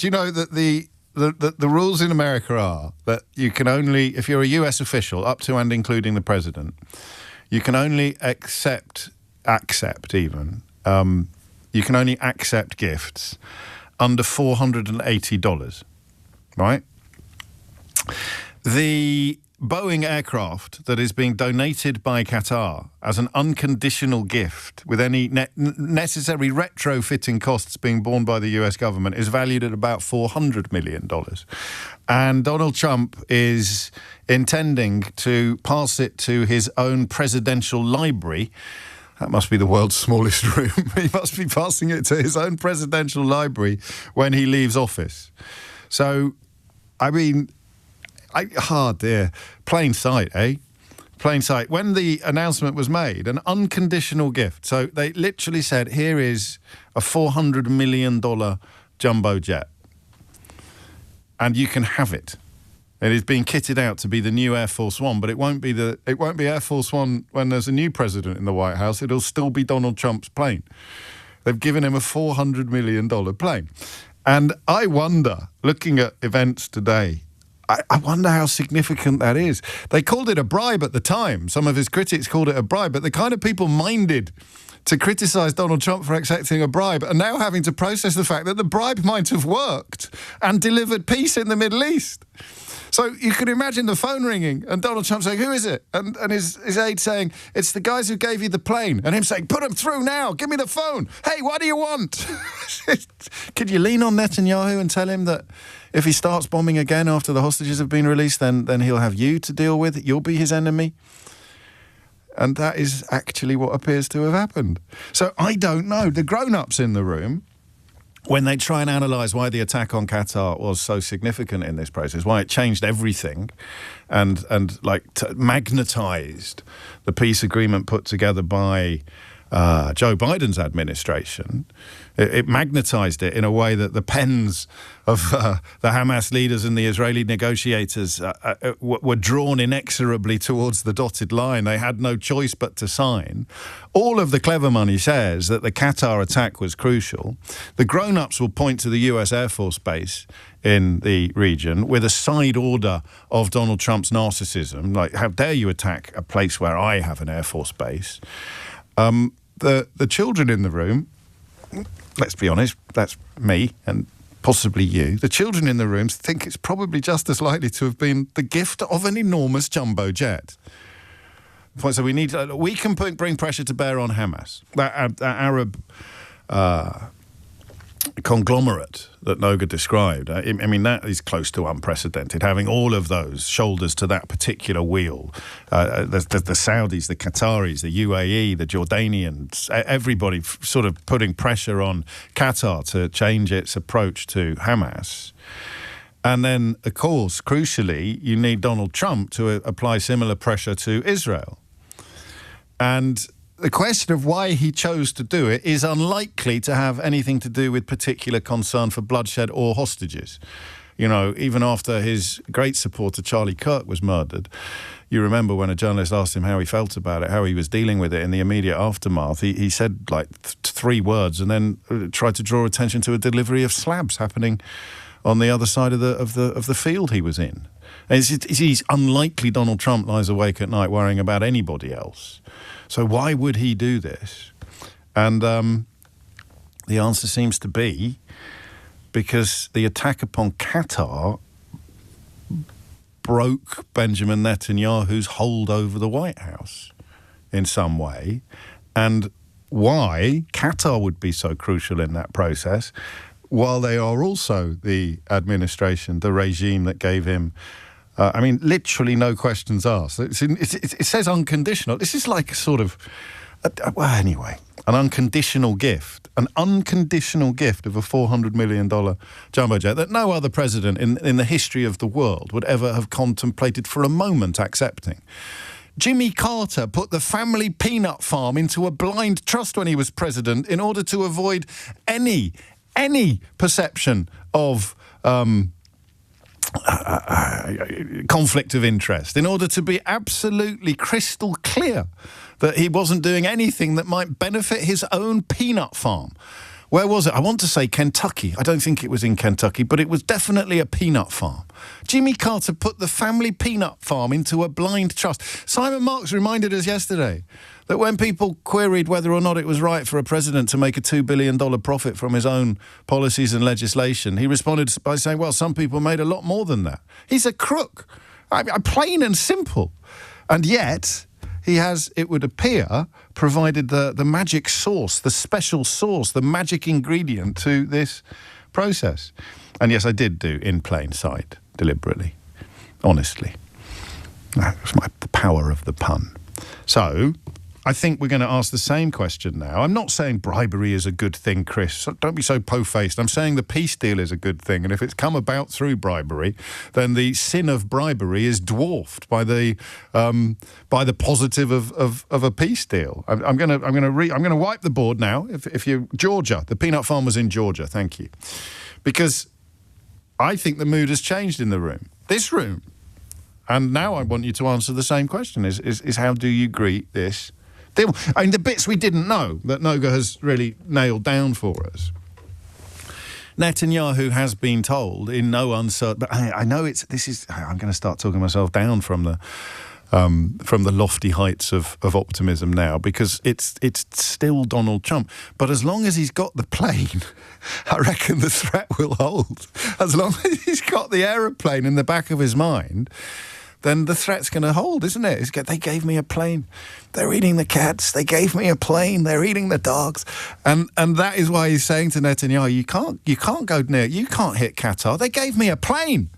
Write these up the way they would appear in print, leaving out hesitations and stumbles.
do you know that the rules in America are that you can only, if you're a US official, up to and including the president, you can only accept even, you can only accept gifts under $480, right? The Boeing aircraft that is being donated by Qatar as an unconditional gift with any necessary retrofitting costs being borne by the US government is valued at about $400 million. And Donald Trump is intending to pass it to his own presidential library. That must be the world's smallest room. He must be passing it to his own presidential library when he leaves office. So, I mean, dear. Plain sight, eh? Plain sight. When the announcement was made, an unconditional gift. So they literally said, here is a $400 million jumbo jet. And you can have it. It is being kitted out to be the new Air Force One, but it won't be Air Force One when there's a new president in the White House. It'll still be Donald Trump's plane. They've given him a $400 million plane. And I wonder, looking at events today, I wonder how significant that is. They called it a bribe at the time. Some of his critics called it a bribe, but the kind of people minded to criticise Donald Trump for accepting a bribe are now having to process the fact that the bribe might have worked and delivered peace in the Middle East. So you can imagine the phone ringing and Donald Trump saying, who is it? And his aide saying, it's the guys who gave you the plane. And him saying, put them through now. Give me the phone. Hey, what do you want? Could you lean on Netanyahu and tell him that if he starts bombing again after the hostages have been released, then he'll have you to deal with? You'll be his enemy. And that is actually what appears to have happened. So I don't know. The grown-ups in the room, when they try and analyse why the attack on Qatar was so significant in this process, why it changed everything and magnetised the peace agreement put together by Joe Biden's administration, it magnetised it in a way that the pens of the Hamas leaders and the Israeli negotiators were drawn inexorably towards the dotted line. They had no choice but to sign. All of the clever money says that the Qatar attack was crucial. The grown-ups will point to the US Air Force Base in the region with a side order of Donald Trump's narcissism. Like, how dare you attack a place where I have an Air Force base? The children in the room, let's be honest, that's me and possibly you. The children in the room think it's probably just as likely to have been the gift of an enormous jumbo jet. So we can bring pressure to bear on Hamas, that Arab conglomerate that Noga described. I mean, that is close to unprecedented, having all of those shoulders to that particular wheel. The Saudis, the Qataris, the UAE, the Jordanians, everybody sort of putting pressure on Qatar to change its approach to Hamas. And then, of course, crucially, you need Donald Trump to apply similar pressure to Israel. And the question of why he chose to do it is unlikely to have anything to do with particular concern for bloodshed or hostages. You know, even after his great supporter Charlie Kirk was murdered, you remember when a journalist asked him how he felt about it, how he was dealing with it in the immediate aftermath, he said like three words and then tried to draw attention to a delivery of slabs happening on the other side of the field he was in. And it's unlikely Donald Trump lies awake at night worrying about anybody else. So why would he do this? And the answer seems to be because the attack upon Qatar broke Benjamin Netanyahu's hold over the White House in some way. And why Qatar would be so crucial in that process, while they are also the administration, the regime that gave him literally no questions asked. It says unconditional. This is like a sort of, an unconditional gift. An unconditional gift of a $400 million jumbo jet that no other president in the history of the world would ever have contemplated for a moment accepting. Jimmy Carter put the family peanut farm into a blind trust when he was president in order to avoid any perception of conflict of interest, in order to be absolutely crystal clear that he wasn't doing anything that might benefit his own peanut farm. Where was it? I want to say Kentucky. I don't think it was in Kentucky, but it was definitely a peanut farm. Jimmy Carter put the family peanut farm into a blind trust. Simon Marks reminded us yesterday that when people queried whether or not it was right for a president to make a $2 billion profit from his own policies and legislation, he responded by saying, well, some people made a lot more than that. He's a crook. Plain and simple. And yet he has, it would appear, provided the magic sauce, the special sauce, the magic ingredient to this process. And yes, I did do in plain sight, deliberately, honestly. That was the power of the pun. So I think we're going to ask the same question now. I'm not saying bribery is a good thing, Chris. Don't be so po-faced. I'm saying the peace deal is a good thing. And if it's come about through bribery, then the sin of bribery is dwarfed by the positive of a peace deal. I'm going to wipe the board now. If you Georgia, the peanut farm was in Georgia. Thank you, because I think the mood has changed in the room. This room. And now I want you to answer the same question: is how do you greet this deal? I mean, the bits we didn't know that Noga has really nailed down for us. Netanyahu has been told in no uncertain, but I know I'm going to start talking myself down from the lofty heights of optimism now, because it's still Donald Trump. But as long as he's got the plane, I reckon the threat will hold. As long as he's got the aeroplane in the back of his mind, then the threat's going to hold, isn't it? They gave me a plane. They're eating the cats. They gave me a plane. They're eating the dogs. And that is why he's saying to Netanyahu, you can't go near, you can't hit Qatar. They gave me a plane.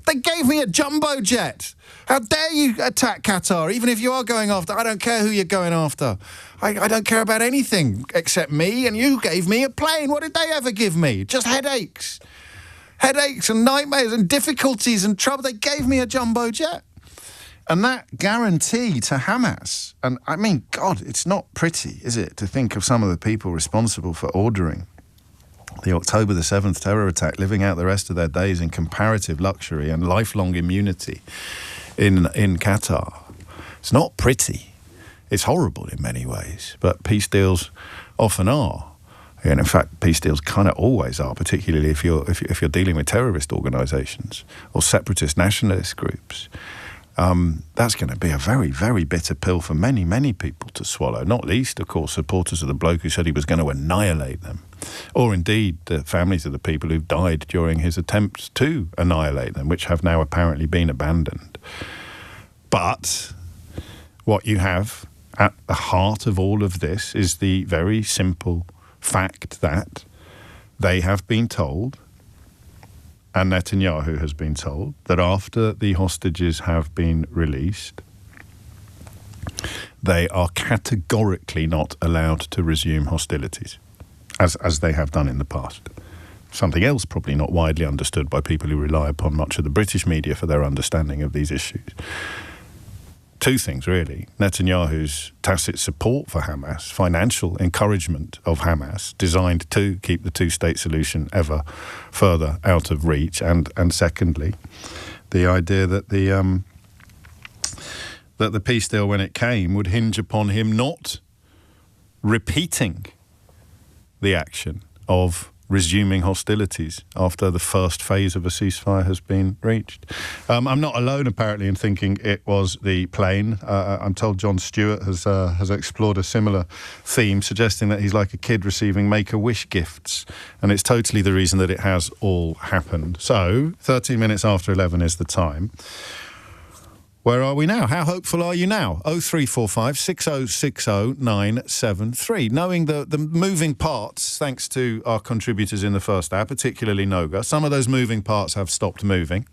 They gave me a jumbo jet. How dare you attack Qatar, even if you are going after? I don't care who you're going after. I don't care about anything except me, and you gave me a plane. What did they ever give me? Just headaches. Headaches and nightmares and difficulties and trouble. They gave me a jumbo jet. And that guarantee to Hamas, and I mean, God, it's not pretty, is it, to think of some of the people responsible for ordering the October the 7th terror attack, living out the rest of their days in comparative luxury and lifelong immunity in Qatar. It's not pretty. It's horrible in many ways, but peace deals often are. And in fact, peace deals kind of always are, particularly if you're dealing with terrorist organisations or separatist nationalist groups. That's going to be a very, very bitter pill for many, many people to swallow, not least, of course, supporters of the bloke who said he was going to annihilate them, or indeed the families of the people who've died during his attempts to annihilate them, which have now apparently been abandoned. But what you have at the heart of all of this is the very simple fact that they have been told, and Netanyahu has been told, that after the hostages have been released, they are categorically not allowed to resume hostilities, as they have done in the past. Something else probably not widely understood by people who rely upon much of the British media for their understanding of these issues. Two things, really. Netanyahu's tacit support for Hamas, financial encouragement of Hamas, designed to keep the two-state solution ever further out of reach, and secondly, the idea that the peace deal, when it came, would hinge upon him not repeating the action of resuming hostilities after the first phase of a ceasefire has been reached. I'm not alone, apparently, in thinking it was the plane. I'm told Jon Stewart has explored a similar theme, suggesting that he's like a kid receiving Make-A-Wish gifts, and it's totally the reason that it has all happened. So, 13 minutes after 11 is the time. Where are we now? How hopeful are you now? 0345 6060 973. Knowing the moving parts, thanks to our contributors in the first hour, particularly Noga, some of those moving parts have stopped moving.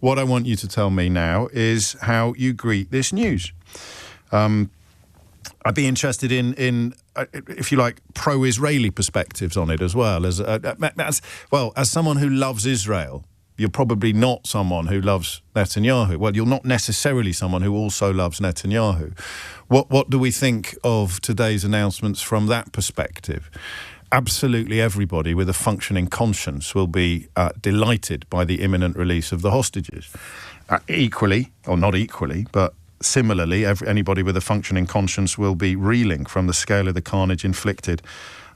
What I want you to tell me now is how you greet this news. I'd be interested in if you like, pro-Israeli perspectives on it as well. As someone who loves Israel, you're probably not someone who loves Netanyahu. Well, you're not necessarily someone who also loves Netanyahu. What do we think of today's announcements from that perspective? Absolutely everybody with a functioning conscience will be delighted by the imminent release of the hostages. Equally, or not equally, but similarly, anybody with a functioning conscience will be reeling from the scale of the carnage inflicted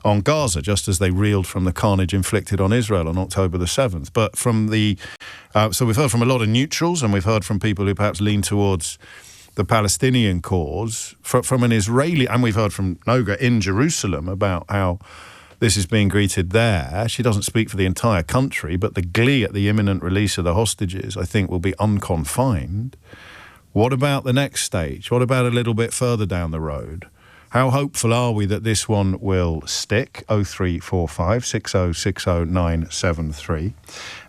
on Gaza, just as they reeled from the carnage inflicted on Israel on October the 7th. But from so we've heard from a lot of neutrals, and we've heard from people who perhaps lean towards the Palestinian cause, from an Israeli, and we've heard from Noga in Jerusalem about how this is being greeted there. She doesn't speak for the entire country, but the glee at the imminent release of the hostages, I think, will be unconfined. What about the next stage? What about a little bit further down the road? How hopeful are we that this one will stick? 0345 6060973.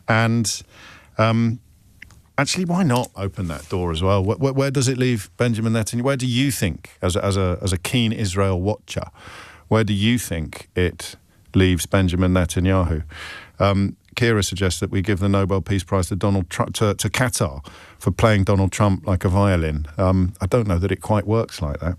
And actually, why not open that door as well? Where does it leave Benjamin Netanyahu? Where do you think, as a keen Israel watcher, where do you think it leaves Benjamin Netanyahu? Kira suggests that we give the Nobel Peace Prize to Donald Trump, to Qatar for playing Donald Trump like a violin. I don't know that it quite works like that.